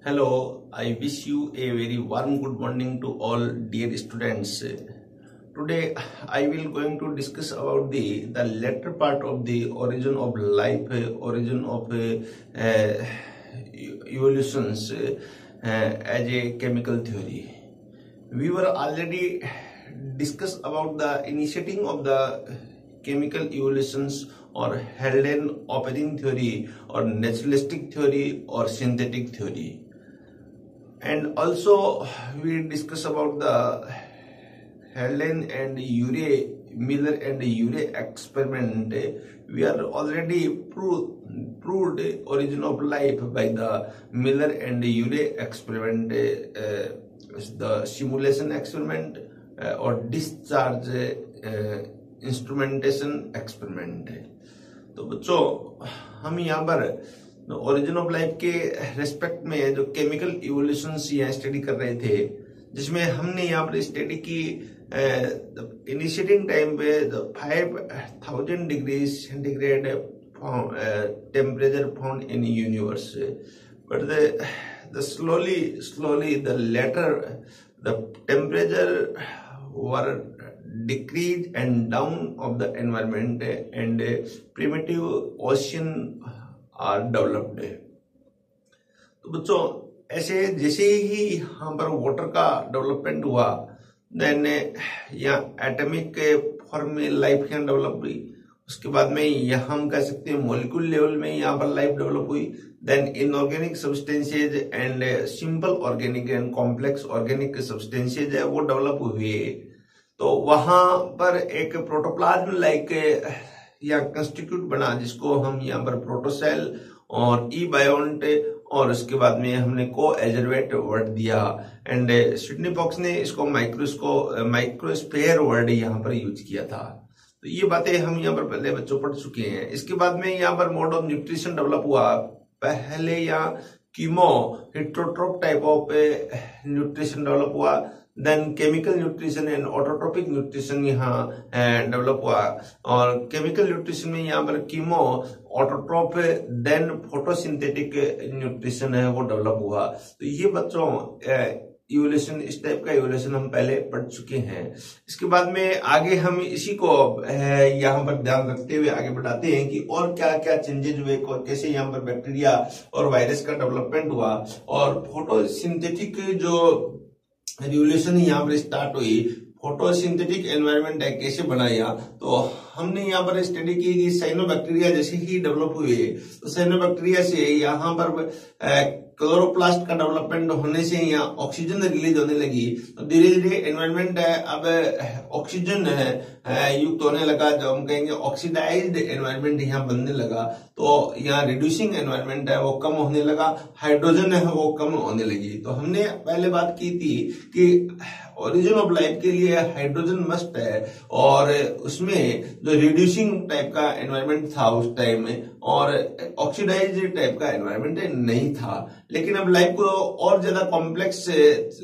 Hello, I wish you a very warm good morning to all dear students. Today I will going to discuss about the latter part of the origin of life, origin of evolutions as a chemical theory. We were already discussed about the initiating of the chemical evolutions or Haldane operating theory or naturalistic theory or synthetic theory. And also we discuss about the Haldane and Urey, Miller and Urey experiment. We are already proved origin of life by the Miller and Urey experiment, the simulation experiment or discharge instrumentation experiment है। तो बच्चों हम यहाँ पर origin of life के respect में जो chemical evolutions यहाँ स्टडी कर रहे थे, जिसमें हमने यहाँ पर स्टडी की इनिशिएटिंग टाइम पे 5000 degree centigrade temperature found in universe, but the slowly the later the temperature were decrease and down of the environment and primitive ocean are developed। तो बच्चों ऐसे जैसे ही यहाँ पर वाटर का डेवलपमेंट हुआ, देन यहाँ एटॉमिक फॉर्म में लाइफ यहाँ डेवलप हुई। उसके बाद में यहाँ हम कह सकते हैं मॉलिक्यूल लेवल में यहाँ पर लाइफ डेवलप हुई। Then inorganic substances and simple organic and complex organic substances है वो डेवलप हुए। तो वहां पर एक प्रोटोप्लाज्म लाइक या कंस्टिट्यूट बना, जिसको हम यहाँ पर प्रोटोसेल और ई बायोन्ट और उसके बाद में हमने को एजरवेट वर्ड दिया एंड सिडनी फॉक्स ने इसको माइक्रोस्फेयर वर्ड यहाँ पर यूज किया था। तो ये बातें हम यहाँ पर पहले बच्चों पढ़ चुके हैं। इसके बाद में यहाँ पर मोड ऑफ न्यूट्रिशन डेवलप हुआ। पहले यहाँ chemo heterotroph type of nutrition develop हुआ, then chemical nutrition and autotrophic nutrition यहाँ डेवलप हुआ। और केमिकल न्यूट्रिशन में यहाँ पर chemo autotroph then photosynthetic nutrition है वो डेवलप हुआ। तो ये बच्चों इवोल्यूशन, इस टाइप का इवोल्यूशन हम पहले पढ़ चुके हैं। इसके बाद में आगे हम इसी को यहाँ पर ध्यान रखते हुए आगे बढ़ाते हैं कि और क्या क्या चेंजेस हुए, कैसे यहाँ पर बैक्टीरिया और वायरस का डेवलपमेंट हुआ और फोटोसिंथेटिक जो रिवोल्यूशन यहाँ पर स्टार्ट हुई, फोटोसिंथेटिक एनवायरनमेंट है कैसे बनाया। तो हमने यहाँ पर स्टडी की कि साइनोबैक्टीरिया जैसे ही डेवलप हुए, तो साइनोबैक्टीरिया से यहाँ पर क्लोरोप्लास्ट का डेवलपमेंट होने से यहाँ ऑक्सीजन रिलीज होने लगी। तो धीरे धीरे एनवायरनमेंट है अब ऑक्सीजन है युक्त होने लगा, जो हम कहेंगे ऑक्सीडाइज्ड एनवायरनमेंट यहाँ बनने लगा। तो यहाँ रिड्यूसिंग एनवायरनमेंट है वो कम होने लगा, हाइड्रोजन है वो कम होने लगी। तो हमने पहले बात की थी कि ओरिजिन ऑफ लाइफ के लिए हाइड्रोजन मस्ट है और उसमें जो रिड्यूसिंग टाइप का एनवायरनमेंट था उस टाइम में और ऑक्सीडाइज्ड टाइप का एनवायरनमेंट नहीं था। लेकिन अब लाइफ को और ज्यादा कॉम्प्लेक्स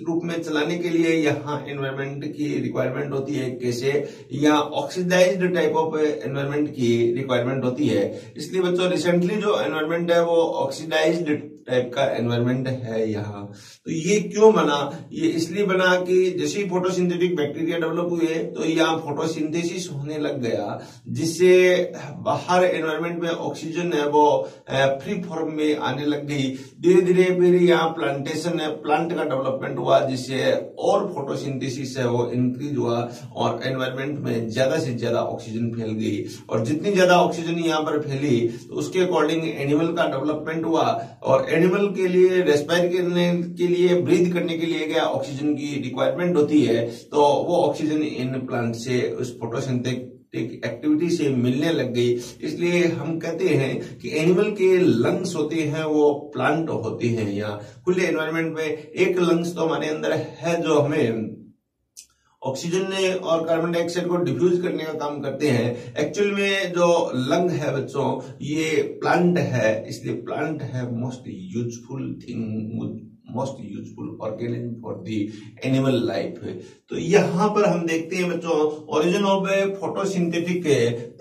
रूप में चलाने के लिए यहाँ एनवायरनमेंट की रिक्वायरमेंट होती है। कैसे? यहाँ ऑक्सीडाइज्ड टाइप ऑफ एनवायरनमेंट की रिक्वायरमेंट होती है। इसलिए बच्चों रिसेंटली जो एनवायरनमेंट है वो ऑक्सीडाइज्ड टाइप का एनवायरनमेंट है यहाँ। तो ये क्यों बना? ये इसलिए बना कि जैसे ही फोटोसिंथेटिक बैक्टीरिया डेवलप हुए तो यहाँ फोटोसिंथेसिस होने लग गया, जिससे बाहर एनवायरनमेंट में ऑक्सीजन है वो फ्री फॉर्म में आने लग गई। धीरे धीरे फिर यहाँ प्लांटेशन है, प्लांट का डेवलपमेंट हुआ, जिससे और फोटोसिंथेसिस है वो इंक्रीज हुआ और एनवायरनमेंट में ज्यादा से ज्यादा ऑक्सीजन फैल गई। और जितनी ज्यादा ऑक्सीजन यहाँ पर फैली तो उसके अकॉर्डिंग एनिमल का डेवलपमेंट हुआ और एनिमल के लिए रेस्पायर करने के लिए, ब्रीथ करने के लिए क्या ऑक्सीजन की रिक्वायरमेंट होती है। तो वो ऑक्सीजन इन प्लांट से उस फोटोसिंथेटिक एक्टिविटी से मिलने लग गई। इसलिए हम कहते हैं कि एनिमल के लंग्स होते हैं वो प्लांट होते हैं। यहाँ खुले एनवायरनमेंट में एक लंग्स तो हमारे अंदर है जो हमें ऑक्सीजन और कार्बन डाइऑक्साइड को डिफ्यूज करने का काम करते हैं। एक्चुअल में जो लंग है बच्चों ये प्लांट है, इसलिए प्लांट है most useful thing, most useful organism for the animal life. तो यहाँ पर हम देखते हैं बच्चों ओरिजिन ऑफ फोटोसिंथेटिक,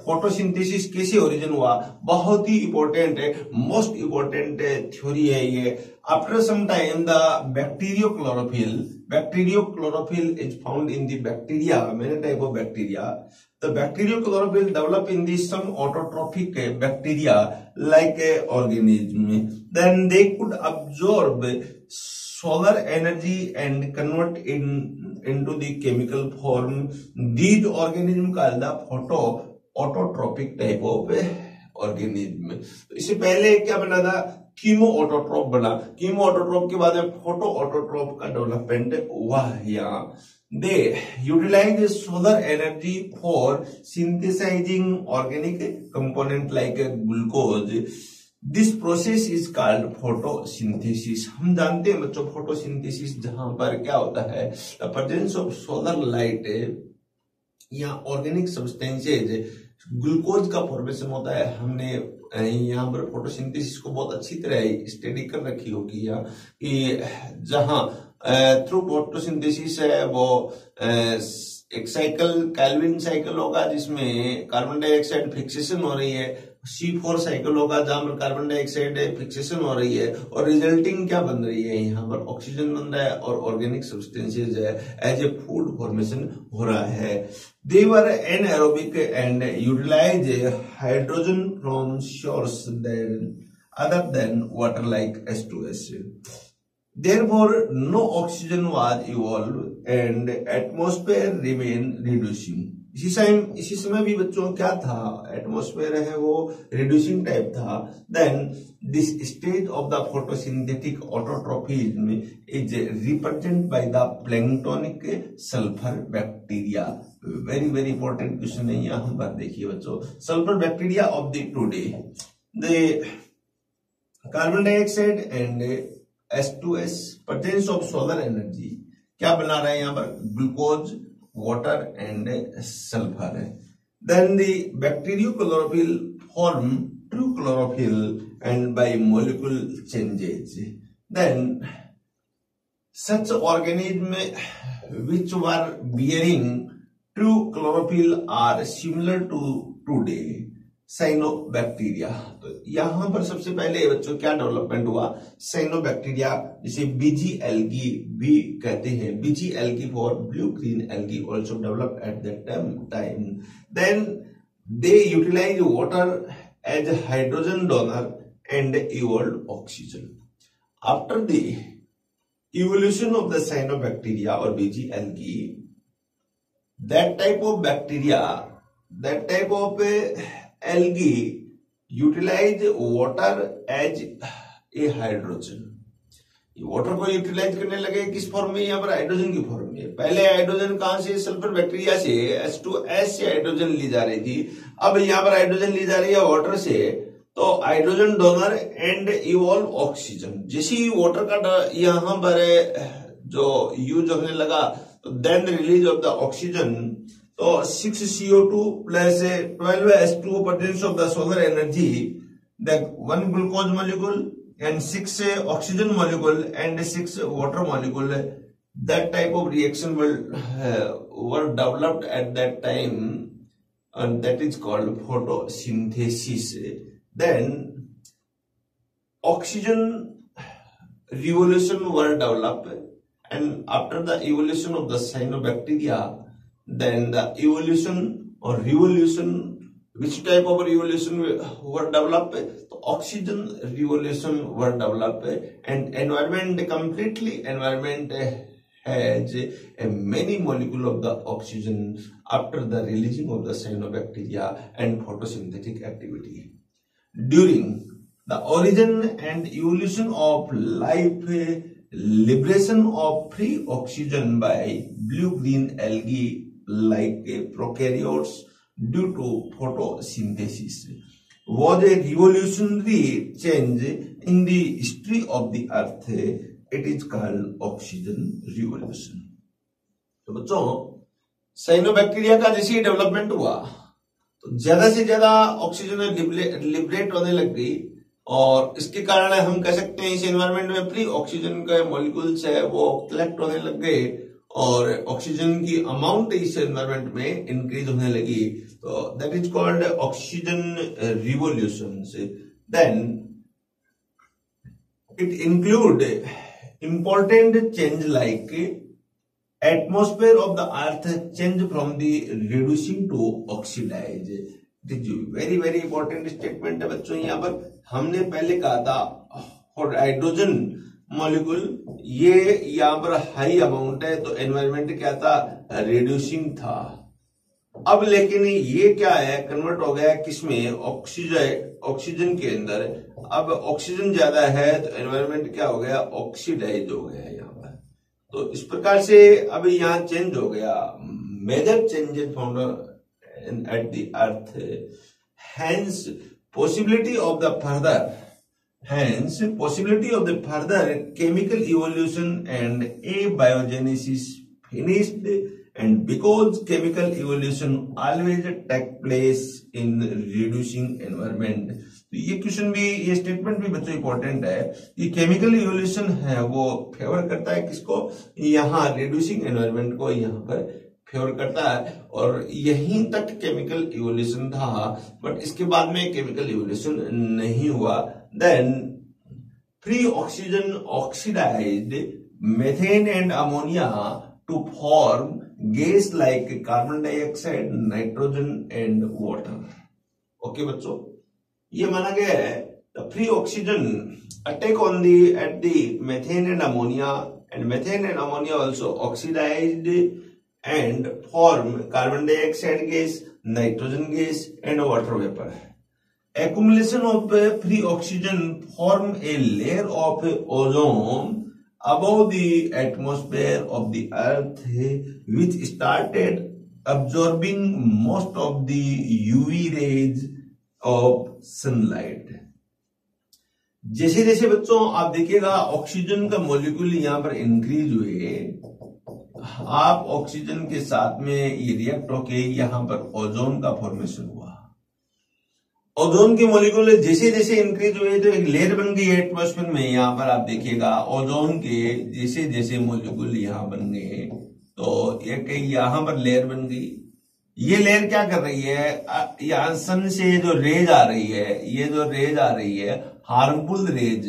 फोटोसिंथेसिस कैसे ओरिजिन हुआ, बहुत ही इंपॉर्टेंट है, मोस्ट इंपॉर्टेंट थ्योरी है ये। After some time the bacteriochlorophyll is found in the bacteria, many type of bacteria. The bacteriochlorophyll develop in the some autotrophic bacteria like organism. Then they could absorb solar energy and convert into the chemical form. These organisms called the autotrophic type of organism. इससे पहले क्या बना था, chemo autotroph बना, chemo autotroph के बाद में photo autotroph का डेवलपमेंट हुआ। यहाँ they utilize solar energy for synthesizing organic component like glucose. This process is called photosynthesis. हम जानते हैं बच्चों फोटोसिंथेसिस जहां पर क्या होता है, the presence of solar light या ऑर्गेनिक सब्सटेंसेज ग्लूकोज का फॉर्मेशन होता है। हमने यहाँ पर फोटोसिंथेसिस को बहुत अच्छी तरह स्टडी कर रखी होगी यहाँ कि जहां थ्रू फोटोसिंथेसिस है वो एक साइकिल कैल्विन साइकिल होगा जिसमें कार्बन डाइऑक्साइड फिक्सेशन हो रही है, C4 साइकिल होगा जहां पर कार्बन डाइऑक्साइड फिक्सेशन हो रही है और रिजल्टिंग क्या बन रही है, यहाँ पर ऑक्सीजन बन रहा है और ऑर्गेनिक सब्सटेंसेज है एज ए फूड फॉर्मेशन हो रहा है। They were anaerobic and utilize hydrogen from source other than water like H2S. Therefore, no oxygen was evolved and atmosphere remained reducing. इसी समय भी बच्चों क्या था, एटमॉस्फेयर है वो रिड्यूसिंग टाइप था। Then this stage of the photosynthetic autotrophism is represent by the planktonic sulphur bacteria. Very very important question है यहाँ पर, देखिए बच्चों sulphur bacteria of the today the carbon dioxide and H2S presence of solar energy क्या बना रहे हैं यहाँ पर, glucose, water and sulphur. Then the bacteriochlorophyll form true chlorophyll and by molecule changes. Then such organism which were bearing true chlorophyll are similar to today cyanobacteria. तो यहां पर सबसे पहले बच्चों क्या डेवलपमेंट हुआ, साइनोबैक्टीरिया जिसे बीजी एल्गी भी कहते हैं, BG algae for blue green algae also develop at that time. Then they utilize water as hydrogen donor and evolve oxygen. After the evolution of the cyanobacteria और BG algae, that type of bacteria, that type of algae utilize water as a hydrogen। Water को utilize करने लगे किस form में, यहाँ पर hydrogen की form में। पहले हाइड्रोजन कहां से, सल्फर बैक्टीरिया से H2S से हाइड्रोजन ली जा रही थी, अब यहाँ पर हाइड्रोजन ली जा रही है वाटर से। तो hydrogen donor and evolve oxygen. जैसे ही वाटर का यहाँ पर जो यूज होने लगा तो then release of the oxygen, तो 6CO2 plus 12H2O presence of the solar energy, then 1 glucose molecule and 6 oxygen molecule and 6 water molecule. That type of reaction were developed at that time, and that is called photosynthesis. Then oxygen revolution were developed, and after the evolution of the cyanobacteria, then the evolution or revolution, which type of revolution were developed, the oxygen revolution were developed, and environment has a many molecule of the oxygen after the releasing of the cyanobacteria and photosynthetic activity. During the origin and evolution of life, liberation of free oxygen by blue-green algae like prokaryotes due to photosynthesis was a revolutionary change in the history of the earth. It is called oxygen revolution. तो बच्चों cyanobacteria का जैसे ही development हुआ तो ज्यादा से ज्यादा oxygen liberate होने लग गई, और इसके कारण हम कह सकते हैं इस एनवायरनमेंट में फ्री ऑक्सीजन के मॉलिक्यूल्स है वो कलेक्ट होने लग गए और ऑक्सीजन की अमाउंट इस एनवायरनमेंट में इंक्रीज होने लगी, तो that is called oxygen revolution. Then it include important change like atmosphere of the earth change from the reducing to oxidize। It is very very important statement है बच्चों। यहाँ पर हमने पहले कहा था हाइड्रोजन मॉलिक्यूल ये यहाँ पर हाई अमाउंट है तो एनवायरमेंट क्या था, रिड्यूसिंग था। अब लेकिन ये क्या है, कन्वर्ट हो गया किसमें, ऑक्सीजन के अंदर। अब ऑक्सीजन ज्यादा है तो एनवायरनमेंट क्या हो गया, ऑक्सीडाइज हो गया यहाँ पर। तो इस प्रकार से अब यहाँ चेंज हो गया, major changes found at the earth. Hence possibility of the further chemical evolution and abiogenesis finished, and because chemical evolution always take place in reducing environment। तो ये क्वेश्चन भी, ये स्टेटमेंट भी बच्चों इंपॉर्टेंट है कि केमिकल इवोल्यूशन है वो फेवर करता है किसको, यहाँ रिड्यूसिंग एनवायरनमेंट को यहाँ पर फेवर करता है। और यहीं तक केमिकल इवोल्यूशन था बट इसके बाद में केमिकल इवोल्यूशन नहीं हुआ। Then free oxygen oxidised methane and ammonia to form gas like carbon dioxide, nitrogen and water. Okay बच्चों, ये माना गया है the free oxygen attack on the at the methane and ammonia, and methane and ammonia also oxidised and form carbon dioxide gas, nitrogen gas and water vapour. Accumulation of free oxygen form a layer of ozone above the atmosphere of the earth, which started absorbing most of the UV rays of sunlight। जैसे जैसे बच्चों आप देखिएगा oxygen का molecule यहाँ पर increase हुए, आप ऑक्सीजन के साथ में ये रिएक्ट होके यहाँ पर ओजोन का फॉर्मेशन हुआ। ओजोन के मॉलिक्यूल जैसे जैसे इंक्रीज हुए तो एक लेयर बन गई एटमॉस्फेयर में। यहाँ पर आप देखिएगा ओजोन के जैसे जैसे मॉलिक्यूल यहाँ बन गए तो एक यहाँ पर लेयर बन गई। ये लेयर क्या कर रही है, यहाँ सन से जो रेज आ रही है, ये जो रेज आ रही है हार्मफुल रेज,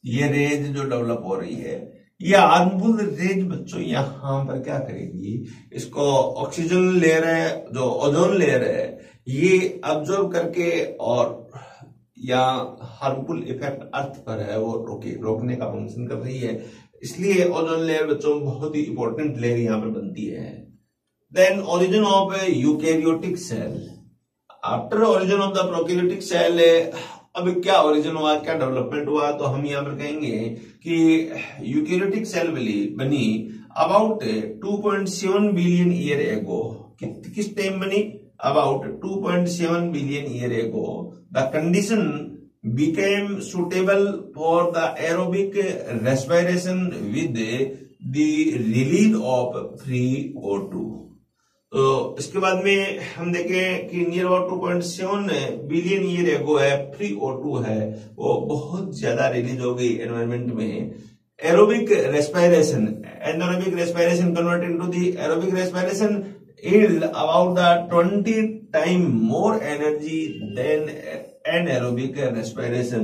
ये रेज जो डेवलप हो रही है, ये हार्मफुल रेज बच्चों यहाँ पर क्या करेगी, इसको ऑक्सीजन लेयर है जो ओजोन लेयर है ये अब्जॉर्ब करके और या हार्मफुल इफेक्ट अर्थ पर है वो रोकने का फंक्शन कर रही है। इसलिए ओजोन लेयर बच्चों बहुत ही इंपॉर्टेंट लेयर यहाँ पर बनती है। Then origin of eukaryotic cell. After origin of the prokaryotic cell, अब क्या ओरिजिन हुआ, क्या डेवलपमेंट हुआ, तो हम यहाँ पर कहेंगे कि यूकैरियोटिक सेल बनी अबाउट 2.7 बिलियन ईयर एगो। किस टाइम बनी, about 2.7 billion year ago. The condition became suitable for the aerobic respiration with the release of free O2। तो इसके बाद में हम देखें कि near about 2.7 billion year ago है, फ्री O2 है वो बहुत ज्यादा रिलीज हो गई एनवायरमेंट में। Aerobic respiration, anaerobic respiration converted into the aerobic respiration yield about the 20 times more energy than anaerobic respiration.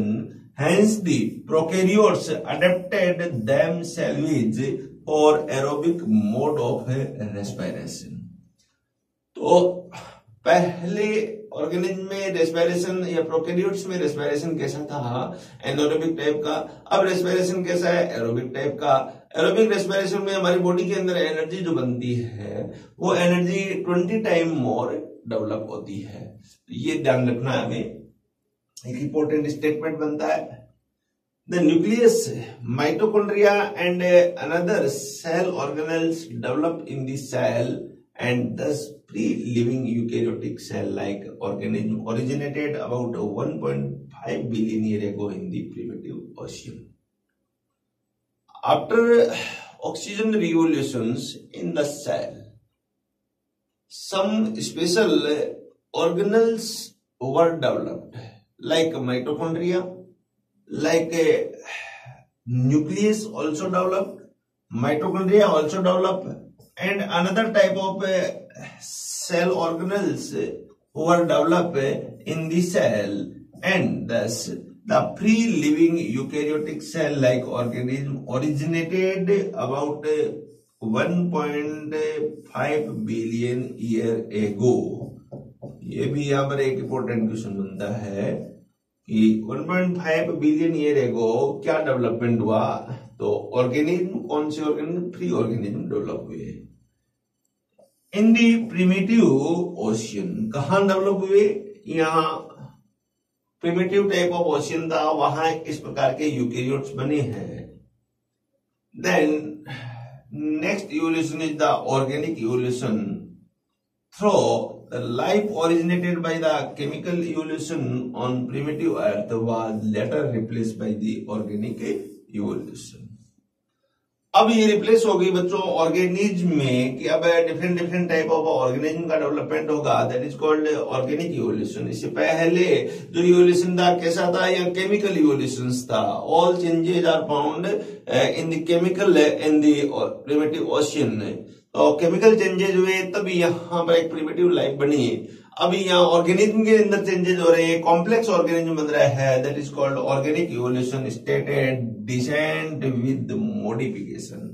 Hence the prokaryotes adapted themselves for aerobic mode of respiration। तो पहले organism में respiration या prokaryotes में respiration कैसा था, anaerobic type का। अब respiration कैसा है, एरोबिक टाइप का। एरोबिक रेस्पिरेशन में हमारी बॉडी के अंदर एनर्जी जो बनती है वो एनर्जी 20 टाइम मोर डेवलप होती है। ये ध्यान रखना है हमें, एक इंपॉर्टेंट स्टेटमेंट बनता है। The nucleus, mitochondria and another cell organelles develop in the cell and thus pre-living eukaryotic cell-like organism originated about 1.5 billion years ago in the primitive ocean. After oxygen revolutions in the cell, some special organelles were developed, like mitochondria, like a nucleus also developed, mitochondria also developed, and another type of cell organelles were developed in the cell, and thus the pre-living eukaryotic cell-like organism originated about 1.5 billion year ago. ये भी यहाँ पर एक important question बनता है कि 1.5 billion year ago क्या development हुआ, तो ऑर्गेनिज्म, कौन से ऑर्गेनिज्म, फ्री ऑर्गेनिज्म डेवलप हुए इन दी प्रिमिटिव ओशियन। कहां डेवलप हुए, यहाँ प्रिमिटिव टाइप ऑफ ओशियन था, वहां इस प्रकार के यूकेरियोट्स बने हैं। Then next evolution is the organic evolution. Through the life originated by the chemical evolution on primitive earth was later replaced by the organic evolution। अब ये रिप्लेस हो गई बच्चों ऑर्गेनिज्म में, कि अब डिफरेंट टाइप ऑफ ऑर्गेनिज्म का development होगा, that is called organic evolution. इससे पहले जो इवोल्यूशन था कैसा था, या केमिकल इवोल्यूशन था। All changes are found in the chemical in the primitive ocean. तो केमिकल चेंजेस हुए तभी यहाँ पर एक प्रिमिटिव लाइफ बनी। अभी यहाँ ऑर्गेनिज्म के अंदर चेंजेस हो रहे हैं, कॉम्प्लेक्स ऑर्गेनिज्म बन रहा है, that is called organic evolution stated descent with modification.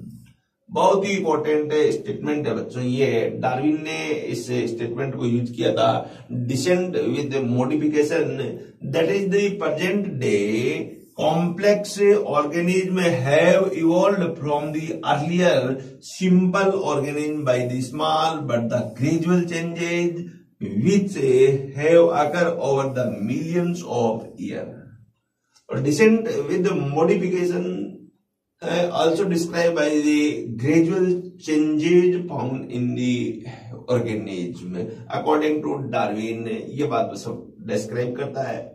बहुत ही इंपॉर्टेंट स्टेटमेंट है बच्चों, ये डार्विन ने इस स्टेटमेंट को यूज किया था, descent with modification. That is the present day complex organism have evolved from the earlier simple organism by the small but the gradual changes which have occurred over the millions of years. Descent with the modification also described by the gradual changes found in the organism according to Darwin। ये बात सब describe करता है।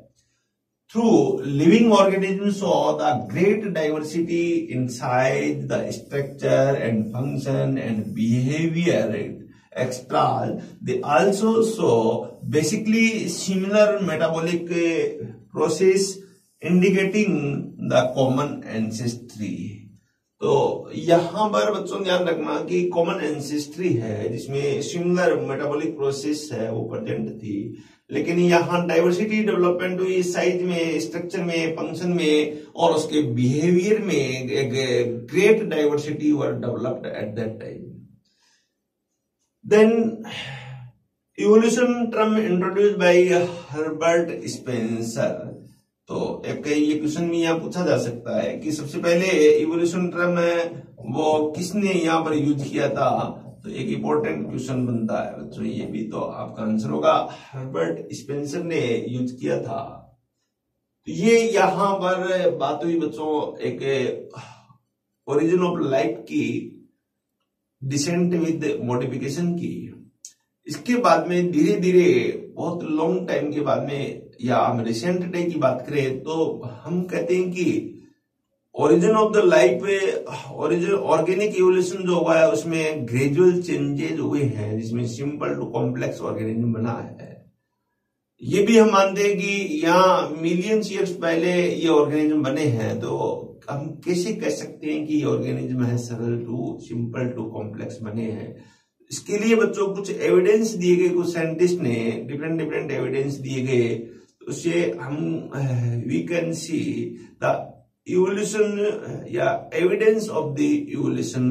Through living organisms saw the great diversity in size, the structure and function and behavior extra. They also saw basically similar metabolic process indicating the common ancestry। तो यहाँ पर बच्चों ध्यान रखना कि कॉमन एंसेस्ट्री है जिसमें सिमिलर मेटाबॉलिक प्रोसेस है वो प्रेजेंट थी, लेकिन यहाँ डाइवर्सिटी डेवलपमेंट हुई साइज में, स्ट्रक्चर में, फंक्शन में और उसके बिहेवियर में। Great diversity were developed at that time. Then evolution term introduced by Herbert Spencer. तो एक ये क्वेश्चन भी यहाँ पूछा जा सकता है कि सबसे पहले इवोल्यूशन टर्म है वो किसने यहाँ पर यूज किया था, तो एक इंपॉर्टेंट क्वेश्चन बनता है बच्चों, ये भी तो आपका आंसर होगा, हर्बर्ट स्पेंसर ने यूज किया था। तो ये यहाँ पर बात हुई बच्चों एक ओरिजिन ऑफ लाइफ की, डिसेंट विद मॉडिफिकेशन की। इसके बाद में धीरे धीरे बहुत लॉन्ग टाइम के बाद में, या हम रिसेंट डे की बात करें तो हम कहते हैं कि origin of the life, origin organic evolution जो हुआ है उसमें ग्रेजुअल चेंजेस हुए हैं जिसमें सिंपल टू कॉम्प्लेक्स ऑर्गेनिज्म बना है। ये भी हम मानते हैं कि यहाँ मिलियंस ईयर्स पहले ये ऑर्गेनिज्म बने हैं। तो हम कैसे कह सकते हैं कि ये ऑर्गेनिज्म है सरल टू सिंपल टू कॉम्प्लेक्स बने हैं। इसके लिए बच्चों कुछ एविडेंस दिए गए, कुछ साइंटिस्ट ने डिफरेंट एविडेंस दिए गए, उससे हम we can see the evolution, evidence of the evolution,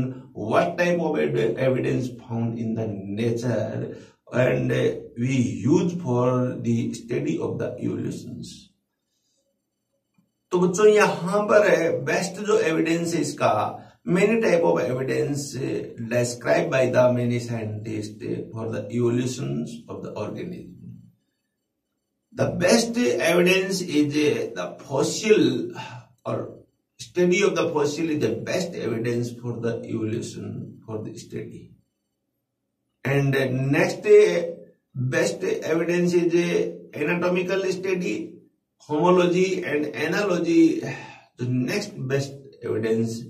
what type of evidence found in the nature, and we use for the study of the evolutions। तो बच्चों यहाँ पर बेस्ट जो एविडेंस है इसका, many type of evidence described by the many scientists for the evolutions of the organism। The best evidence is the fossil, or study of the fossil is the best evidence for the evolution for the study। And next best evidence is anatomical study, homology and analogy। The next best evidence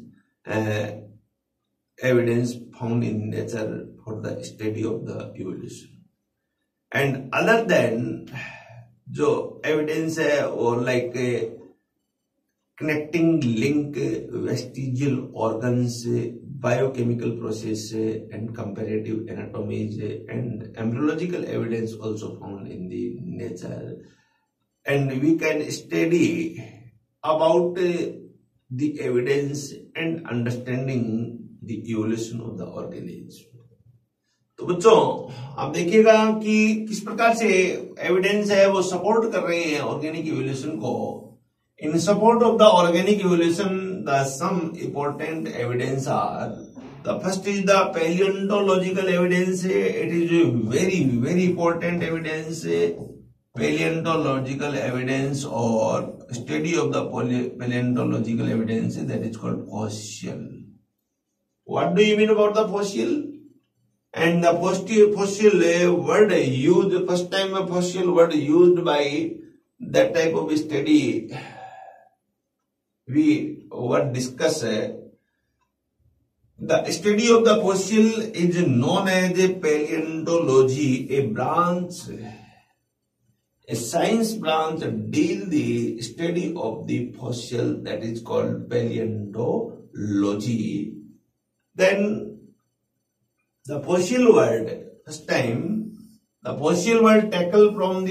evidence found in nature for the study of the evolution। And other than जो evidence है वो like connecting link, vestigial organs, biochemical process and comparative anatomies and embryological evidence also found in the nature, and we can study about the evidence and understanding the evolution of the organism. तो बच्चों आप देखिएगा कि किस प्रकार से evidence है वो सपोर्ट कर रहे हैं ऑर्गेनिक इवोल्यूशन को. इन support of the organic evolution, the some important evidence are, the first is the paleontological evidence. It is a very important evidence, paleontological evidence or study of the paleontological evidence, that is called fossil. What do you mean about the fossil? And the fossil word used, first time a fossil word used by that type of study we what discuss. The study of the fossil is known as a paleontology, a branch, a science branch deal the study of the fossil, that is called paleontology. Then the fossil word, first time the fossil word taken from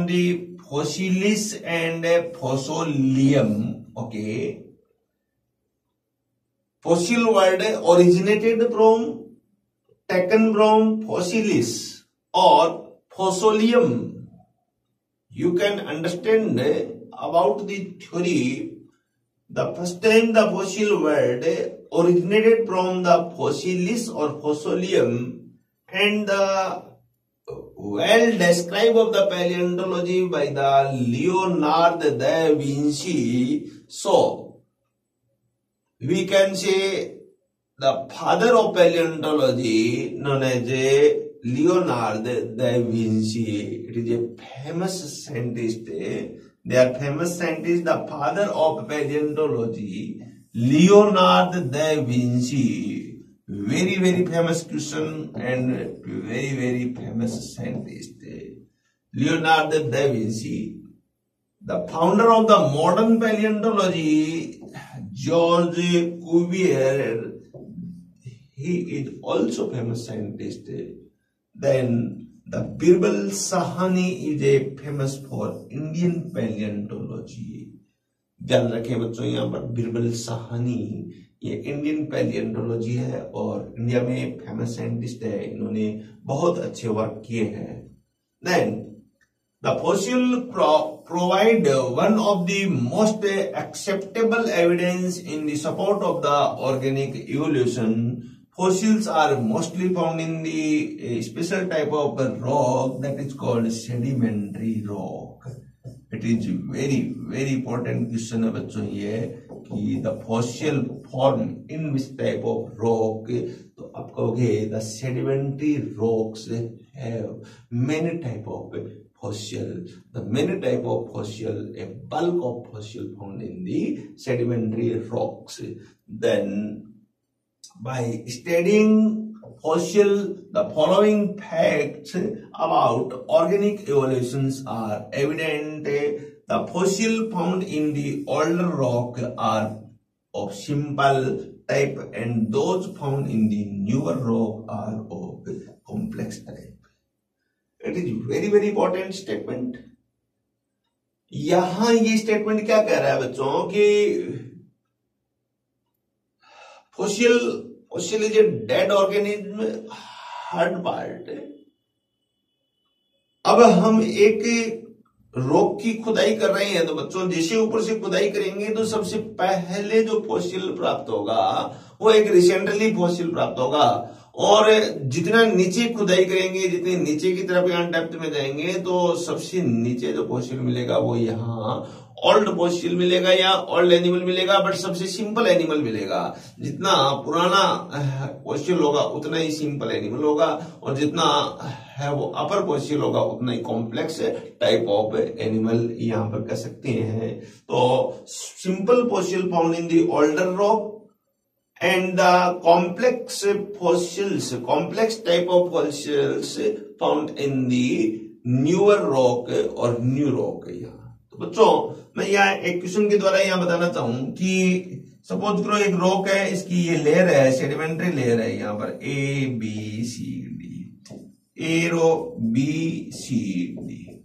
the fossilis and fossilium. Okay, fossil word taken from fossilis or fossilium. You can understand about the theory. The first time the fossil word originated from the fossilis or fossilium, and the well described of the paleontology by the Leonardo da Vinci. So we can say the father of paleontology, known as Leonardo da Vinci. It is a famous scientist. They are famous scientist. The father of paleontology, Leonardo da Vinci. Very famous Christian and very famous scientist, Leonardo da Vinci. The founder of the modern paleontology, George Cuvier, he is also famous scientist. Then the Birbal Sahani is a famous for Indian paleontology. ध्यान रखें बच्चों, यहाँ पर बिरबल साहनी ये Indian पैलियोंटोलॉजी है और India में famous scientist है. इन्होंने बहुत अच्छे वर्क किए हैं. Then the fossil provide one of the most acceptable evidence in the support of the organic evolution. Fossils are mostly found in the special type of rock that is called sedimentary rock. It is very important question है बच्चों ये कि the fossil form in which type of rock. तो आप कहोगे the sedimentary rocks have many type of fossil. The many type of fossil, a bulk of fossil found in the sedimentary rocks. Then by studying fossil, the following facts about organic evolutions are evident. The fossil found in the older rock are of simple type and those found in the newer rock are of complex type. It is very important statement. यहां ये statement क्या कह रहा है बच्चों कि fossil is a dead organism, hard part. अब हम एक रॉक की खुदाई कर रहे हैं तो बच्चों जैसे ऊपर से खुदाई करेंगे तो सबसे पहले जो फॉसिल प्राप्त होगा वो एक रिसेंटली फॉसिल प्राप्त होगा और जितना नीचे खुदाई करेंगे जितने नीचे की तरफ यहाँ डेप्थ में जाएंगे तो सबसे नीचे जो फॉसिल मिलेगा वो यहाँ ओल्ड फॉसिल मिलेगा या ओल्ड एनिमल मिलेगा बट सबसे सिंपल एनिमल मिलेगा. जितना पुराना फॉसिल होगा उतना ही सिंपल एनिमल होगा और जितना है वो अपर फॉसिल होगा उतना ही कॉम्प्लेक्स टाइप ऑफ एनिमल यहाँ पर कह सकते हैं. तो simple fossil found in the older rock and the complex fossils, complex type of fossils found in the newer rock और new rock। यहाँ तो बच्चों मैं यहाँ एक क्वेश्चन के द्वारा यहाँ बताना चाहूँ कि सपोज करो एक रॉक है, इसकी ये लेयर है, सेडिमेंट्री लेयर है, यहाँ पर A B C D, A row B C D,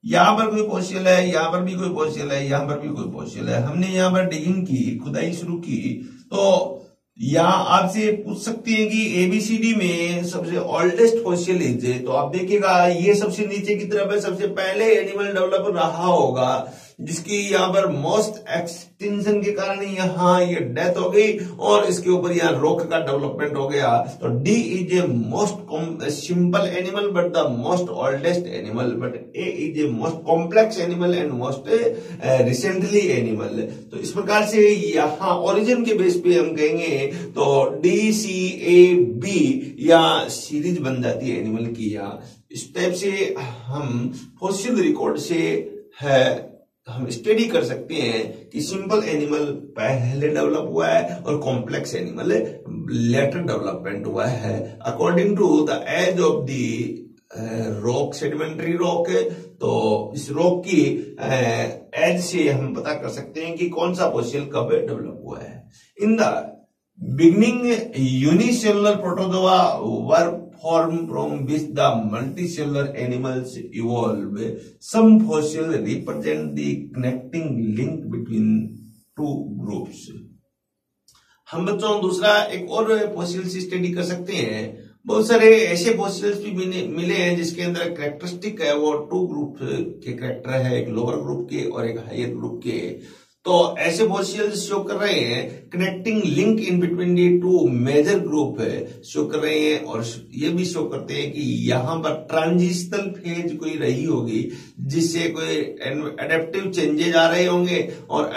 यहाँ पर कोई पोर्शन है, यहाँ पर भी कोई पोर्शन है, यहाँ पर भी कोई पोर्शन है। हमने यहाँ पर डिगिंग की, खुदाई शुरू की, तो यहाँ आपसे पूछ सकती है कि एबीसीडी में सबसे ओल्डेस्ट फॉसिल इज, तो आप देखिएगा ये सबसे नीचे की तरफ है, सबसे पहले एनिमल डेवलप रहा होगा जिसकी यहाँ पर मोस्ट एक्सटिंक्शन के कारण यहाँ ये डेथ हो गई और इसके ऊपर यहाँ रॉक का डेवलपमेंट हो गया। तो D is a most simple animal but the most oldest animal, but A is a most complex animal and most recently animal. तो इस प्रकार से यहाँ ओरिजिन के बेस पे हम कहेंगे तो डी सी ए बी या सीरीज बन जाती है एनिमल की। यहाँ इस टाइप से हम फॉसिल रिकॉर्ड से है हम स्टडी कर सकते हैं कि सिंपल एनिमल पहले डेवलप हुआ है और कॉम्प्लेक्स एनिमल लेटर डेवलपमेंट हुआ है according to the age of the rock, sedimentary rock. तो इस रॉक की एज से हम पता कर सकते हैं कि कौन सा फॉसिल कब डेवलप हुआ है। In the beginning unicellular protozoa were formed from which the multicellular animals evolve. Some fossils represent the connecting link between two groups. हम बच्चों दूसरा एक और फॉसिल्स स्टडी कर सकते हैं। बहुत सारे ऐसे फॉसिल्स भी मिले हैं जिसके अंदर कैरेक्टरिस्टिक है वो टू ग्रुप के कैरेक्टर है, एक लोअर ग्रुप के और एक हायर ग्रुप के। तो ऐसे फॉसिल्स शो कर रहे हैं connecting link in between the two major group show कर रहे हैं और ये भी शो करते हैं कि यहाँ पर ट्रांजिशनल फेज कोई रही होगी जिससे कोई एडेप्टिव चेंजेज आ रहे होंगे और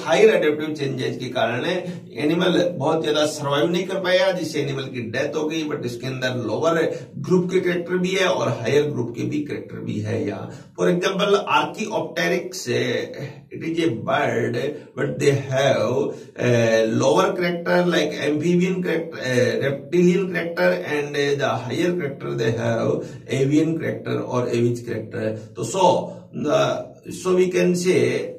हायर एडेप्टिव चेंजेज के कारण एनिमल बहुत ज्यादा सर्वाइव नहीं कर पाया जिससे एनिमल की डेथ हो गई। बट इसके अंदर लोअर ग्रुप के कैरेक्टर भी है और हायर ग्रुप के भी कैरेक्टर भी है। यहाँ for example Archaeopteryx, it is a bird but they have lower character like amphibian character, reptilian character and the higher character they have avian character or avian character. So we can say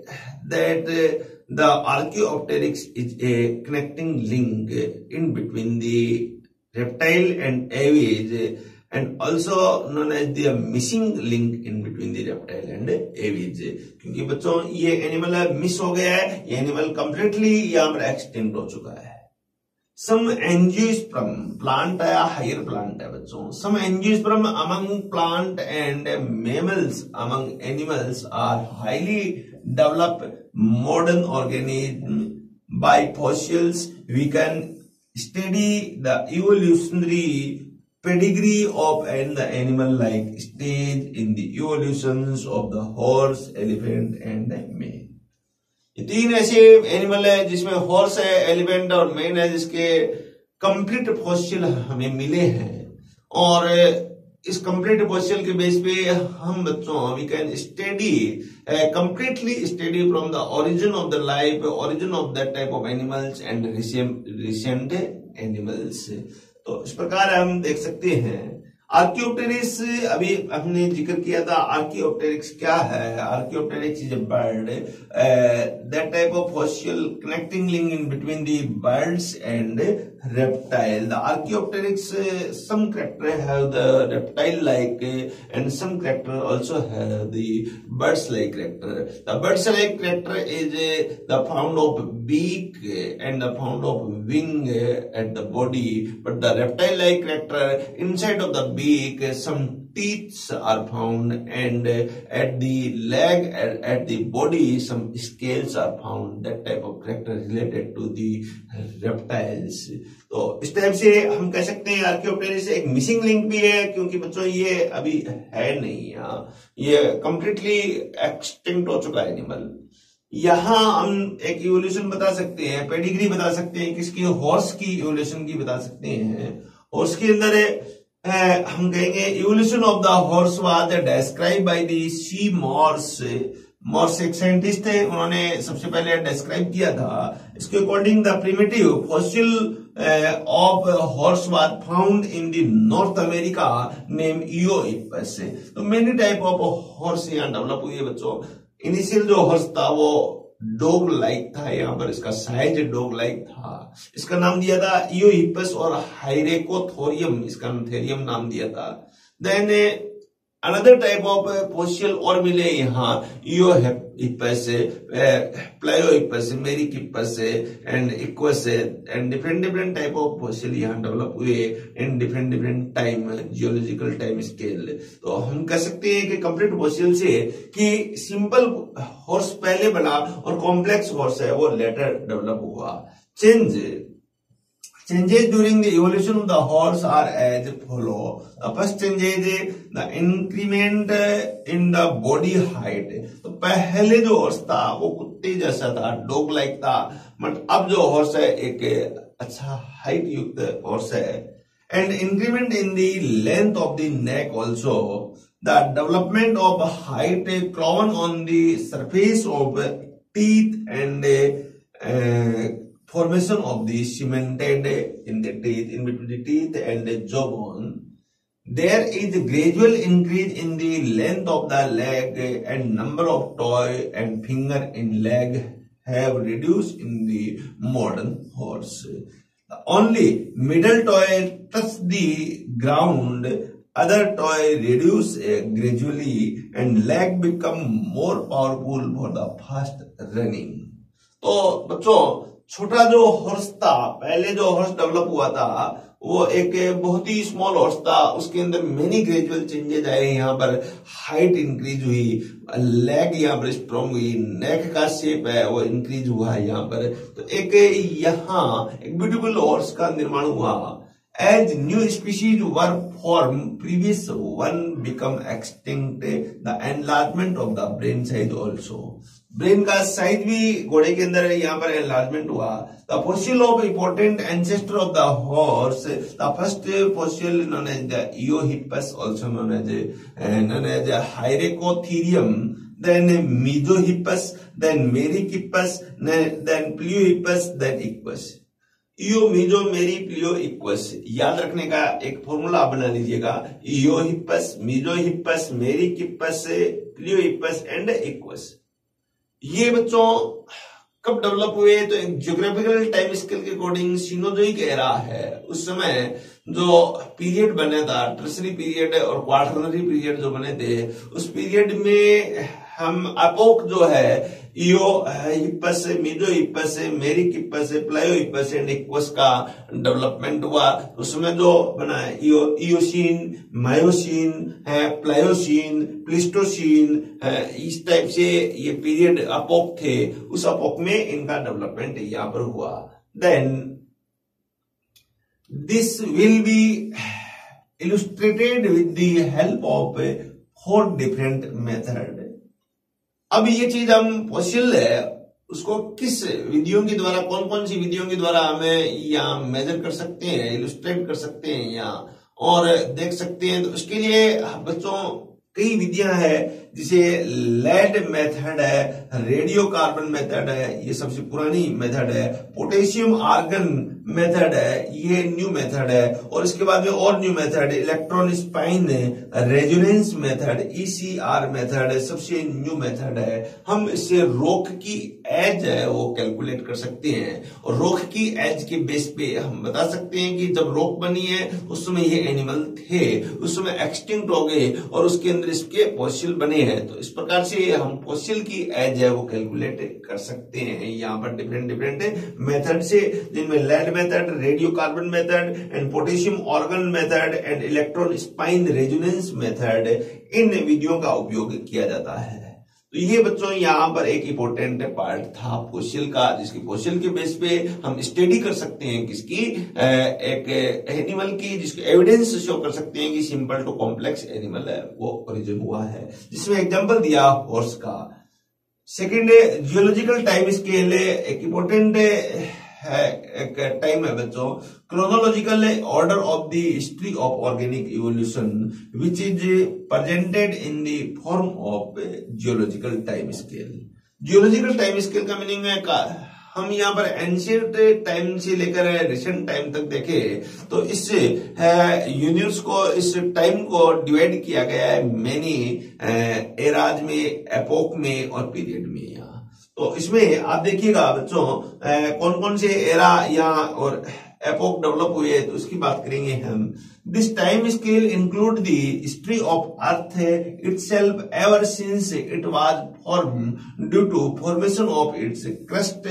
that the Archaeopteryx is a connecting link in between the reptile and avian and also known as the missing link in between the reptile and avian। क्योंकि बच्चों ये animal miss हो गया है, ये animal completely यहाँ पर extinct हो चुका है। सम एंजियोस्पर्म प्लांट है, हायर प्लांट है बच्चों। Some angiosperm among plant and mammals among animals are highly developed modern organism by fossils we can study the evolutionary pedigree of and the animal like stage in the evolutions of the horse, elephant and man। ये तीन ऐसे animal है जिसमें horse है, elephant और man है जिसके complete fossil हमें मिले हैं और इस कंप्लीट फॉसिल के बेस पे हम बच्चों we can study completely study from the origin of the life, origin of that type of animals and recent animals. तो इस प्रकार हम देख सकते हैं आर्कियोप्टेरिक्स अभी हमने जिक्र किया था। आर्कियोप्टेरिक्स क्या है? Archaeopteryx is a bird that type of fossil connecting link in between the birds and reptile. The Archaeopteryx some character have the reptile like and some character also have the birds like character. The birds like character is the found of beak and the found of wing at the body, but the reptile like character inside of the beak some teeth are found and at the leg at the body some scales are found. That type of character related to the reptiles. तो इस type से हम कह सकते हैं Archaeopteryx एक missing link भी है क्योंकि बच्चों ये अभी है नहीं, ये कंप्लीटली एक्सटिंक्ट हो चुका है एनिमल। यहाँ हम एक इवोल्यूशन बता सकते हैं, पेडिग्री बता सकते हैं, किसकी? हॉर्स की इवोल्यूशन की बता सकते हैं। हॉर्स के अंदर हम कहेंगे evolution of the horse was describe by the C Morse Morse एक साइंटिस्ट थे, उन्होंने सबसे पहले डिस्क्राइब किया था। इसके according the primitive fossil of horse was found in the North America name Eohippus. तो मेनी टाइप ऑफ हॉर्स यहाँ डेवलप हुई है बच्चों। इनिशियल जो हॉर्स था वो डॉग लाइक था, यहाँ पर इसका साइज डॉग लाइक था। इसका नाम दिया था ईओहिपस और हाइरेकोथोरियम, इसका थेरियम नाम दिया था। Then another type of fossil और मिले यहाँ, Eohippus, Pliohippus, Merychippus and Equus and different type of fossil यहाँ डेवलप हुए in different time, geological time scale. तो हम कह सकते हैं कि कंप्लीट फॉसिल से कि सिंपल हॉर्स पहले बना और कॉम्प्लेक्स हॉर्स है वो लेटर डेवलप हुआ। Changes during the evolution of the horse are as follow. The first change is the increment in the body height. तो पहले जो हॉर्स था वो कुत्ते जैसा था, डॉग लाइक था, बट अब जो हॉर्स है एक अच्छा हाइट युक्त हॉर्स है। And increment in the length of the neck also. The development of height crown on the surface of teeth and formation of the cemented in the teeth, in between the teeth and the jawbone. There is a gradual increase in the length of the leg and number of toe and finger in leg have reduced in the modern horse. The only middle toe touch the ground, other toe reduce gradually and leg become more powerful for the fast running. तो बच्चों छोटा जो horse था, पहले जो horse develop हुआ था वो एक बहुत ही स्मॉल हॉर्स था, उसके अंदर मेनी ग्रेजुअल चेंजेस आए। यहाँ पर हाइट इंक्रीज हुई, लेग यहाँ पर स्ट्रॉन्ग हुई, नेक का शेप है वो इंक्रीज हुआ है यहाँ पर। तो एक यहाँ एक ब्यूटीफुल हॉर्स का निर्माण हुआ। As new species were formed, previous one become extinct. The enlargement of the brain size also. Brain का साइज भी घोड़े के अंदर यहाँ पर एनलार्जमेंट हुआ। The fossil of important ancestor of the horse, the first fossil known as the Eohippus, also known as Hyracotherium, then mesohippus, then merychippus, then pliohippus, then equus. Eo, meso, mery, plio, equals, याद रखने का एक formula बना लीजिएगा। ईओहिपस, मीजोहिपस, मेरिकिपस, प्लियोहिपस and equals. ये बच्चों कब develop हुए? तो एक ज्योग्राफिकल टाइम स्केल के अकॉर्डिंग सिनोजोइक एरा है। उस समय जो पीरियड बना था, टर्सरी पीरियड और क्वार्टरनरी पीरियड जो बने थे, उस पीरियड में हम एपोक जो है ईओहिपस, मीजोहिपस, मेरिकिपस, प्लायोहिपस एंड इक्वस का डेवलपमेंट हुआ। उसमें जो बना है इयोसीन, मायोसीन है, प्लायोसीन, प्लिस्टोसीन, इस टाइप से ये पीरियड एपोक थे। उस एपोक में इनका डेवलपमेंट यहाँ पर हुआ। Then this will be illustrated with the help of 4 different method. अब ये चीज हम फॉसिल है उसको किस विधियों के द्वारा, कौन कौन सी विधियों के द्वारा हमें यहाँ मेजर कर सकते हैं, इलस्ट्रेट कर सकते हैं यहाँ और देख सकते हैं। तो उसके लिए बच्चों कई विधियां हैं, जिसे लेड मेथड है, रेडियो कार्बन मेथड है, ये सबसे पुरानी मेथड है। पोटेशियम आर्गन मेथड है, ये न्यू मेथड है। और इसके बाद में और new method electron spin resonance method, ECR method सबसे न्यू मेथड है। हम इससे रोक की एज है वो कैलकुलेट कर सकते हैं और रोक की एज के बेस पे हम बता सकते हैं कि जब रोक बनी है उस समय ये एनिमल थे, उस समय एक्सटिंक्ट हो गए और उसके अंदर इसके फॉसिल बने हैं। तो इस प्रकार से हम फॉसिल की एज है वो कैलकुलेट कर सकते हैं यहाँ पर डिफरेंट मेथड से, जिनमें lead method, radio carbon method and potassium argon method and electron spin resonance method, इन विधियों का उपयोग किया जाता है। तो ये बच्चों यहाँ पर एक इंपॉर्टेंट पार्ट था फॉसिल का, जिसकी फॉसिल के बेस पे हम स्टडी कर सकते हैं किसकी, एक एनिमल की, जिसकी एविडेंस शो कर सकते हैं कि सिंपल टू कॉम्प्लेक्स एनिमल है वो ओरिजिन हुआ है, जिसमें एग्जांपल दिया हॉर्स का। सेकेंड जियोलॉजिकल टाइम स्केल, एक इंपॉर्टेंट है एक टाइम है बच्चों, chronological order of the history of organic evolution which is presented in the form of geological time scale. Geological time scale का मीनिंग है हम यहाँ पर एंशिएंट टाइम से लेकर रिसेंट टाइम तक देखें तो इस यूनिवर्स को, इस टाइम को डिवाइड किया गया है मेनी एराज में, एपोक में और पीरियड में। यहाँ तो इसमें आप देखिएगा बच्चों कौन कौन से एरा यहाँ और एपोक डेवलप हुए तो उसकी बात करेंगे हम। This time scale include the history of earth itself ever since it was form due to formation of its crust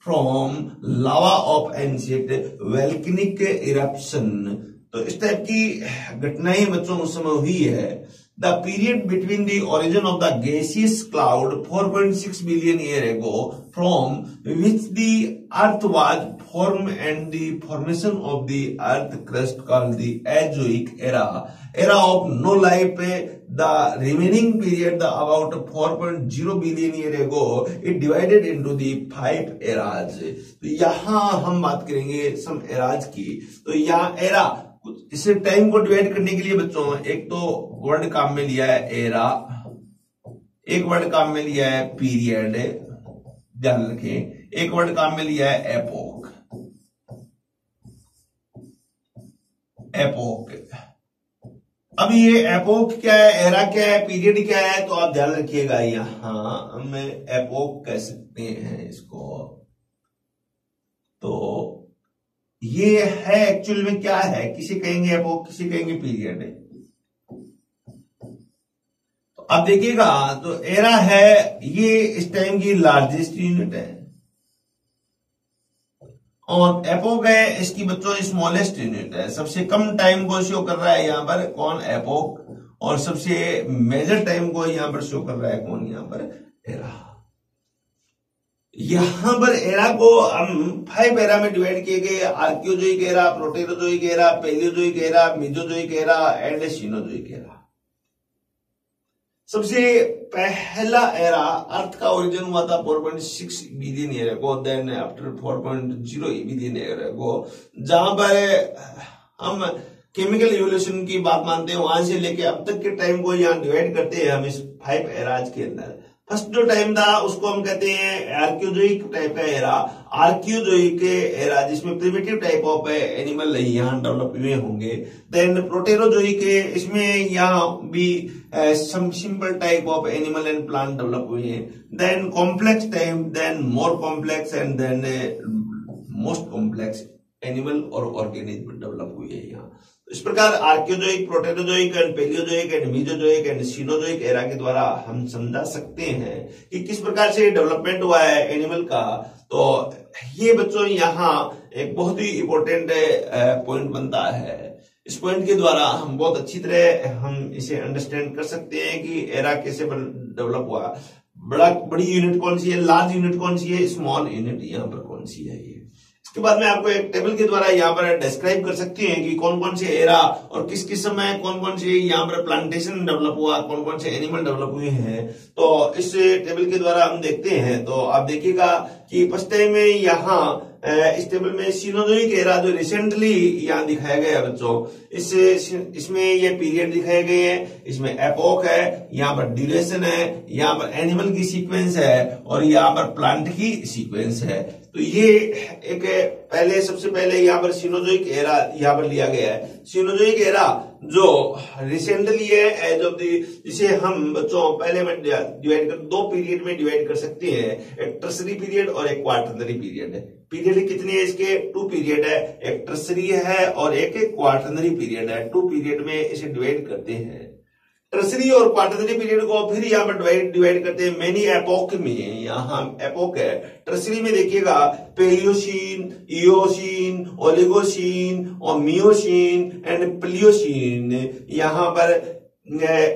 from lava of ancient volcanic eruption. तो इस टाइप की घटनाएं बच्चों उस समय हुई है। The period between the origin of the gaseous cloud 4.6 billion years ago, from which the Earth was formed, and the formation of the Earth crust called the Azoic era of no life. The remaining period, the about 4.0 billion years ago, it divided into the 5 eras. तो यहाँ हम बात करेंगे some eras की। तो यहाँ era इसे time को डिवाइड करने के लिए बच्चों एक तो वर्ड काम में लिया है एरा, एक वर्ड काम में लिया है पीरियड, ध्यान रखें, एक वर्ड काम में लिया है एपोक। अब ये एपोक क्या है, एरा क्या है, पीरियड क्या है, तो आप ध्यान रखिएगा यहां हम एपोक कह सकते हैं इसको। तो ये है एक्चुअल में क्या है, किसी कहेंगे एपोक, किसी कहेंगे पीरियड। तो अब देखिएगा तो एरा है ये इस टाइम की लार्जेस्ट यूनिट है और एपोक है इसकी बच्चों स्मॉलेस्ट यूनिट है। सबसे कम टाइम को शो कर रहा है यहां पर कौन, एपोक, और सबसे मेजर टाइम को यहां पर शो कर रहा है कौन, यहां पर एरा। यहां पर एरा को हम 5 एरा में डिवाइड किए गए, Archaeozoic era, Proterozoic era, Palaeozoic era, Mesozoic era and Cenozoic era. सबसे पहला एरा अर्थ का ओरिजिन हुआ था 4.6 billion year ago, then after 4.0 billion year ago, जहां पर हम केमिकल इवोल्यूशन की बात मानते हैं, वहां से लेके अब तक के टाइम को यहाँ डिवाइड करते हैं हम इस 5 एराज के अंदर। फर्स्ट जो टाइम था उसको हम कहते हैं आर्कियोजोइक टाइप का एरा, आर्कियोजोइक एरा जिसमें प्रिमिटिव टाइप ऑफ एनिमल यहाँ डेवलप हुए होंगे। देन प्रोटेरोजोइक, इसमें यहाँ भी some simple type of animal and plant develop हुए हैं। Then complex time, then more complex and then most complex animal और ऑर्गेनिज्म डेवलप हुए हैं यहाँ। इस प्रकार Archaeozoic, Proterozoic and Palaeozoic and Mesozoic and Cenozoic era के द्वारा हम समझा सकते हैं कि किस प्रकार से डेवलपमेंट हुआ है एनिमल का। तो ये बच्चों यहाँ एक बहुत ही इंपॉर्टेंट पॉइंट बनता है। इस पॉइंट के द्वारा हम बहुत अच्छी तरह हम इसे अंडरस्टैंड कर सकते हैं कि एरा कैसे डेवलप हुआ। बड़ी यूनिट कौन सी है, लार्ज यूनिट कौन सी है, स्मॉल यूनिट यहाँ पर कौन सी है। इसके बाद में आपको एक टेबल के द्वारा यहाँ पर डिस्क्राइब कर सकते हैं कि कौन कौन से एरा और किस किस समय कौन कौन से यहाँ पर प्लांटेशन डेवलप हुआ, कौन कौन से एनिमल डेवलप हुए हैं। तो इस टेबल के द्वारा हम देखते हैं। तो आप देखिएगा कि फर्स्ट टाइम में यहाँ इस टेबल में सिनोजोइक एरा जो रिसेंटली यहाँ दिखाया गया है बच्चों, इसमें ये पीरियड दिखाए गए हैं। इसमें एपोक है, यहाँ पर ड्यूरेशन है, यहाँ पर एनिमल की सीक्वेंस है और यहाँ पर प्लांट की सीक्वेंस है। तो ये एक पहले सबसे पहले यहाँ पर सिनोजोइक एरा यहाँ पर लिया गया है। सिनोजोइक एरा जो रिसेंटली है एज ऑफ दी, जिसे हम बच्चों पहले में डिवाइड कर 2 पीरियड में डिवाइड कर सकते हैं, एक टर्सरी पीरियड और एक क्वार्टरनरी पीरियड है। पीरियड कितने है इसके, 2 पीरियड है, एक टर्सरी है और एक क्वार्टरनरी पीरियड है। 2 पीरियड में इसे डिवाइड करते हैं। टर्सरी और क्वार्टरनरी पीरियड को फिर यहाँ पर डिवाइड करते हैं मेनी एपोक में। यहाँ एपोक है, टर्सरी में देखिएगा पेलियोसीन, इयोसीन, ओलिगोसीन और मियोसीन एंड प्लियोसीन। यहाँ पर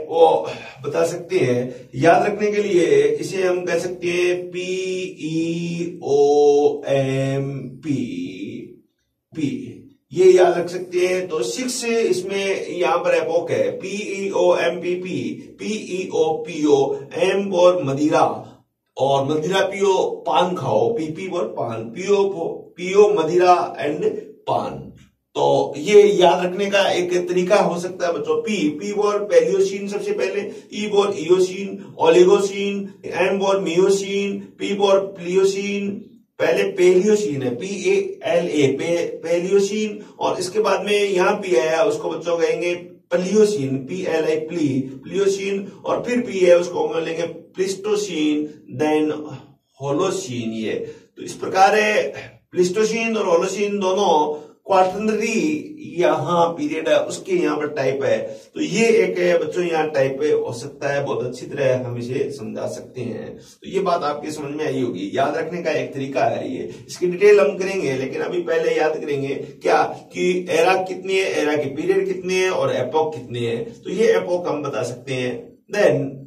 वो बता सकते हैं, याद रखने के लिए इसे हम कह सकते हैं PEOM P, ये याद रख सकते हैं। तो 6 इसमें यहाँ पर एपोक है, PEOMPP, PEOPO, M और मदिरा और मदिरा पियो पान खाओ, PP और पान, पीओ मदिरा एंड पान। तो ये याद रखने का एक तरीका हो सकता है बच्चों। पी फॉर पैलियोसीन सबसे पहले, E for Eocene, Oligocene, M for Miocene, P for Pliocene, पहले पेलियोसीन है PALA पेलियोसीन, और इसके बाद में यहाँ पी आया उसको बच्चों कहेंगे प्लियोसीन PLI प्लियोसीन, और फिर पी है उसको हम लेंगे प्लिस्टोसीन, देन होलोसीन। ये तो इस प्रकार है, प्लिस्टोसीन और होलोसीन दोनों क्वार्टरनरी यहाँ पीरियड है, उसके यहाँ पर टाइप है। तो ये एक बच्चों यहाँ टाइप हो सकता है, बहुत अच्छी तरह हम इसे समझा सकते हैं। तो ये बात आपके समझ में आई होगी, याद रखने का एक तरीका है ये। इसकी डिटेल हम करेंगे, लेकिन अभी पहले याद करेंगे क्या कि एरा कितनी है, एरा के पीरियड कितने हैं और एपोक कितने हैं। तो ये एपोक हम बता सकते हैं। देन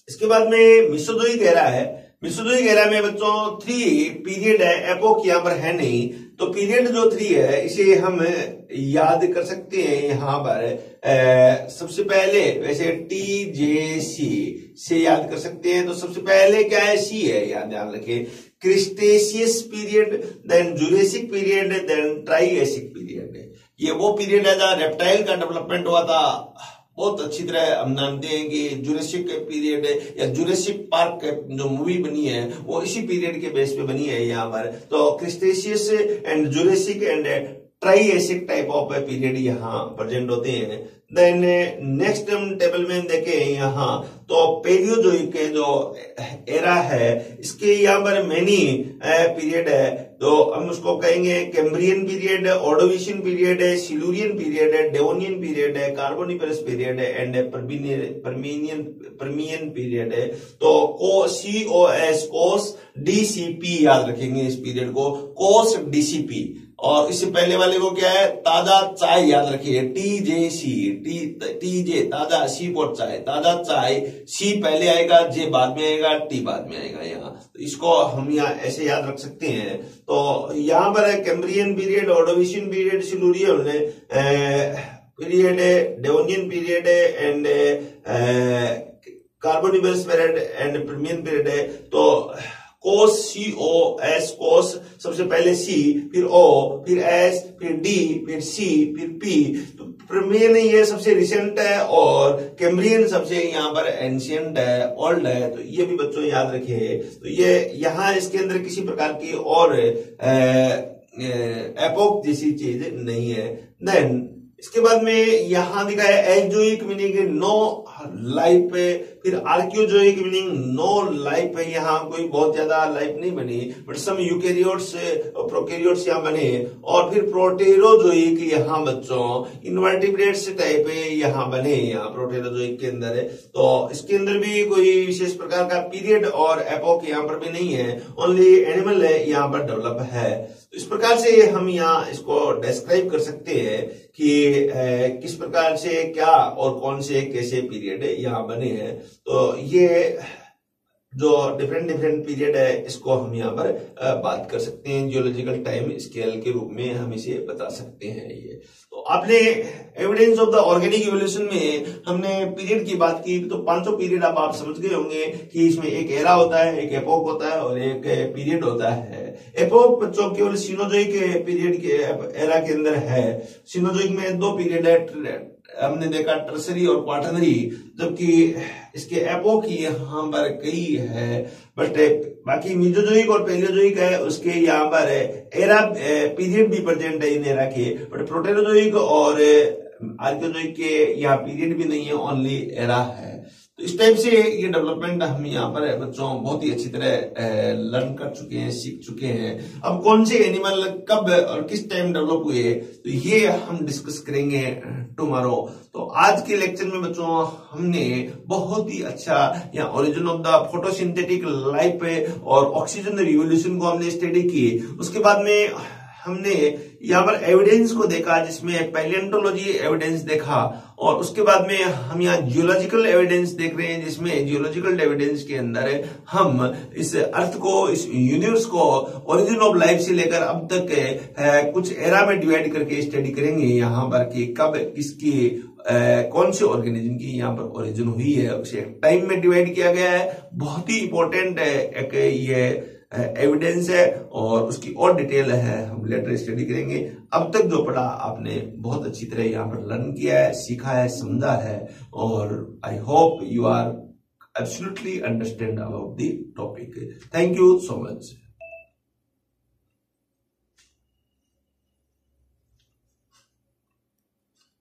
इसके बाद में मेसोजोइक एरा है। मेसोजोइक एरा में बच्चों 3 पीरियड है, एपोक यहाँ पर है नहीं। तो पीरियड जो 3 है इसे हम याद कर सकते हैं यहाँ पर। सबसे पहले वैसे TJC से याद कर सकते हैं। तो सबसे पहले क्या है, सी है, याद ध्यान रखें। Cretaceous period, then Jurassic period, then Triassic period. ये वो पीरियड है जहां रेप्टाइल का डेवलपमेंट हुआ था। बहुत अच्छी तरह हम जानते हैं कि जुरेसिक पीरियड या जुरेसिक पार्क जो मूवी बनी है वो इसी पीरियड के बेस पे बनी है यहाँ पर। तो क्रिस्टेशियस and Jurassic and Triassic type of period यहाँ प्रेजेंट होते हैं। देन नेक्स्ट हम टेबल में देखें यहाँ, तो पेलियोजोइक के जो एरा है इसके यहाँ पर मेनी पीरियड है। तो हम उसको कहेंगे कैम्ब्रियन पीरियड, ऑर्डोविशियन पीरियड है, सिलूरियन पीरियड है, डेवोनियन पीरियड है, कार्बोनिफेरस पीरियड है एंड परमियन पीरियड है। तो COS कोस DCP याद रखेंगे इस पीरियड को, कोस DCP। और इससे पहले वाले को क्या है, ताजा चाय याद रखिए, TJ ताजा, C फॉर चाय, ताजा चाय। C पहले आएगा, J बाद में आएगा, T बाद में आएगा यहाँ। तो इसको हम यहाँ ऐसे याद रख सकते हैं। तो यहाँ पर है Cambrian period, Ordovician period, Silurian period है, डेवोनियन पीरियड है and Carboniferous period and Permian period है। तो कोस COS कोस सबसे पहले C, फिर O, फिर S, फिर D, फिर C, फिर P। तो परमियन ये सबसे रिसेंट है और कैम्ब्रियन सबसे यहाँ पर एंशियंट है, ओल्ड है। तो ये भी बच्चों याद रखिए। तो ये यहाँ इसके अंदर किसी प्रकार की और एपोक जैसी चीज नहीं है। देन इसके बाद में यहाँ दिखाया एल्जोइक मीनिंग नो लाइफ है, फिर आर्कियोजोइक मीनिंग नो लाइफ है, यहाँ कोई बहुत ज्यादा लाइफ नहीं बनी, बट सम यूकैरियोट्स प्रोकैरियोट्स यहाँ बने। और फिर प्रोटेरोजोइक यहाँ बच्चों इनवर्टिब्रेट्स टाइप यहाँ बने, यहाँ प्रोटेरोजोइक के अंदर है। तो इसके अंदर भी कोई विशेष प्रकार का पीरियड और एपोक यहाँ पर भी नहीं है, ओनली एनिमल है यहाँ पर डेवलप है। तो इस प्रकार से हम यहाँ इसको डिस्क्राइब कर सकते हैं कि किस प्रकार से क्या और कौन से कैसे पीरियड यहाँ बने हैं। तो ये जो डिफरेंट पीरियड है इसको हम यहाँ पर बात कर सकते हैं, जियोलॉजिकल टाइम स्केल के रूप में हम इसे बता सकते हैं। ये तो आपने evidence of the organic evolution में हमने पीरियड की बात की। तो 500 पीरियड अब आप समझ गए होंगे कि इसमें एक एरा होता है, एक एपोक होता है और एक पीरियड होता है। एपोक बच्चों केवल सिनोजोइक पीरियड के एरा के अंदर है। सिनोजोइक में 2 पीरियड है, हमने देखा टर्सरी और क्वार्टरनरी, जबकि इसके एपोक यहाँ पर कई है। बट बाकी मीजोजोइक और पेलियोजोइक है, उसके यहाँ पर एरा पीरियड भी प्रेजेंट है इन एरा के। बट प्रोटेरोजोइक और आर्कियोजोइक के यहाँ पीरियड भी नहीं है, ओनली एरा है। तो इस टाइप से ये डेवलपमेंट हम यहाँ पर बच्चों बहुत ही अच्छी तरह लर्न कर चुके हैं, सीख चुके हैं। अब कौन से एनिमल कब और किस टाइम डेवलप हुए तो ये हम डिस्कस करेंगे टुमारो। तो आज के लेक्चर में बच्चों हमने बहुत ही अच्छा यहाँ origin of the photosynthetic life और ऑक्सीजन रिवोल्यूशन को हमने स्टडी की। उसके बाद में हमने यहाँ पर एविडेंस को देखा, जिसमें पैलियोंटोलॉजी एविडेंस देखा, और उसके बाद में हम यहाँ जियोलॉजिकल एविडेंस देख रहे हैं, जिसमें जियोलॉजिकल एविडेंस के अंदर हम इस अर्थ को, इस यूनिवर्स को ओरिजिन ऑफ लाइफ से लेकर अब तक कुछ एरा में डिवाइड करके स्टडी करेंगे यहाँ पर कि कब इसकी कौन से ऑर्गेनिज्म की यहाँ पर ओरिजिन हुई है, उसे टाइम में डिवाइड किया गया है। बहुत ही इंपॉर्टेंट है एक ये एविडेंस है और उसकी और डिटेल है हम लेटर स्टडी करेंगे। अब तक जो पढ़ा आपने बहुत अच्छी तरह यहाँ पर लर्न किया है, सीखा है, समझा है, और I hope you are absolutely understand about the topic. Thank you so much.